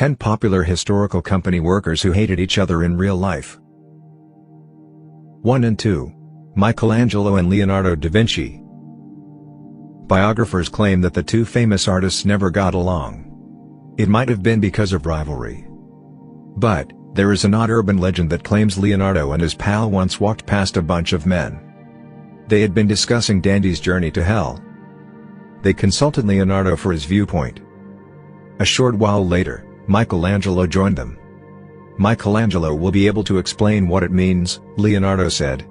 10 popular historical company workers who hated each other in real life. 1 and 2. Michelangelo and Leonardo da Vinci. Biographers claim that the two famous artists never got along. It might have been because of rivalry. But there is an odd urban legend that claims Leonardo and his pal once walked past a bunch of men. They had been discussing Dante's journey to hell. They consulted Leonardo for his viewpoint. A short while later, Michelangelo joined them. "Michelangelo will be able to explain what it means," Leonardo said.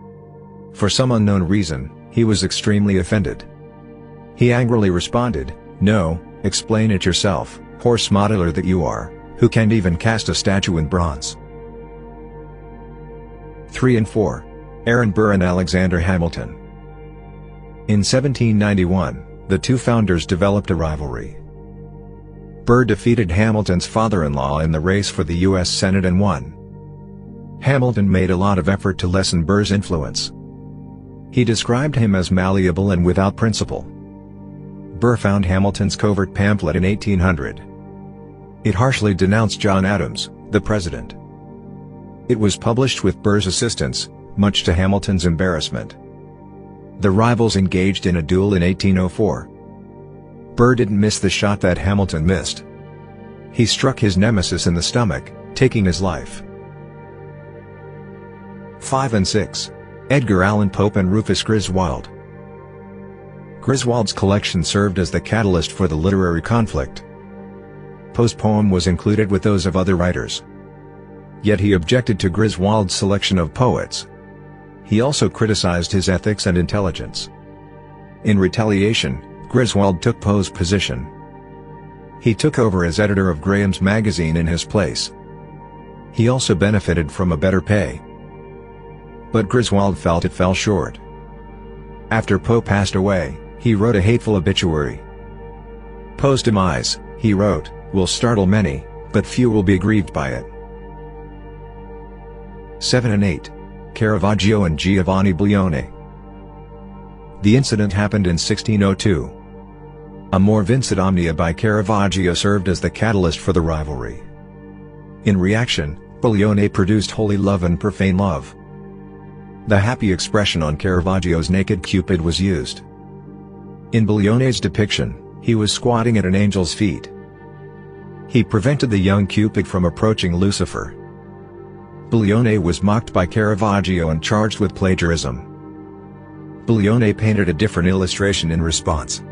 For some unknown reason, he was extremely offended. He angrily responded, "No, explain it yourself, horse modeler that you are, who can't even cast a statue in bronze." 3 and 4. Aaron Burr and Alexander Hamilton. In 1791, the two founders developed a rivalry. Burr defeated Hamilton's father-in-law in the race for the U.S. Senate and won. Hamilton made a lot of effort to lessen Burr's influence. He described him as malleable and without principle. Burr found Hamilton's covert pamphlet in 1800. It harshly denounced John Adams, the president. It was published with Burr's assistance, much to Hamilton's embarrassment. The rivals engaged in a duel in 1804. Burr didn't miss the shot that Hamilton missed. He struck his nemesis in the stomach, taking his life. 5 and 6. Edgar Allan Poe and Rufus Griswold. Griswold's collection served as the catalyst for the literary conflict. Poe's poem was included with those of other writers. Yet he objected to Griswold's selection of poets. He also criticized his ethics and intelligence. In retaliation, Griswold took Poe's position. He took over as editor of Graham's magazine in his place. He also benefited from a better pay. But Griswold felt it fell short. After Poe passed away, he wrote a hateful obituary. Poe's demise, he wrote, will startle many, but few will be aggrieved by it. 7 and 8. Caravaggio and Giovanni Buglione. The incident happened in 1602. Amor Vincit Omnia by Caravaggio served as the catalyst for the rivalry. In reaction, Buglione produced Holy Love and Profane Love. The happy expression on Caravaggio's naked Cupid was used. In Buglione's depiction, he was squatting at an angel's feet. He prevented the young Cupid from approaching Lucifer. Buglione was mocked by Caravaggio and charged with plagiarism. Buglione painted a different illustration in response.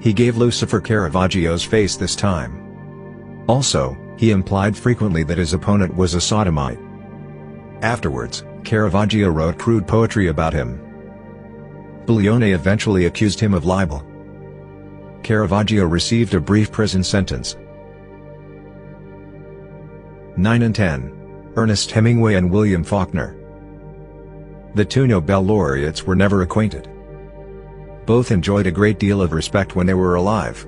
He gave Lucifer Caravaggio's face this time. Also, he implied frequently that his opponent was a sodomite. Afterwards, Caravaggio wrote crude poetry about him. Buglione eventually accused him of libel. Caravaggio received a brief prison sentence. 9 and 10. Ernest Hemingway and William Faulkner. The two Nobel laureates were never acquainted. Both enjoyed a great deal of respect when they were alive.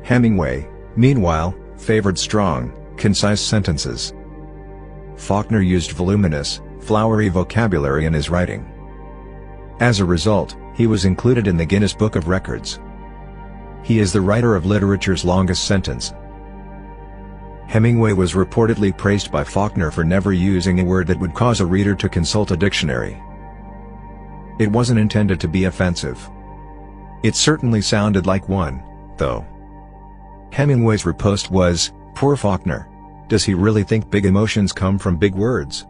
Hemingway, meanwhile, favored strong, concise sentences. Faulkner used voluminous, flowery vocabulary in his writing. As a result, he was included in the Guinness Book of Records. He is the writer of literature's longest sentence. Hemingway was reportedly praised by Faulkner for never using a word that would cause a reader to consult a dictionary. It wasn't intended to be offensive. It certainly sounded like one, though. Hemingway's riposte was, "Poor Faulkner. Does he really think big emotions come from big words?"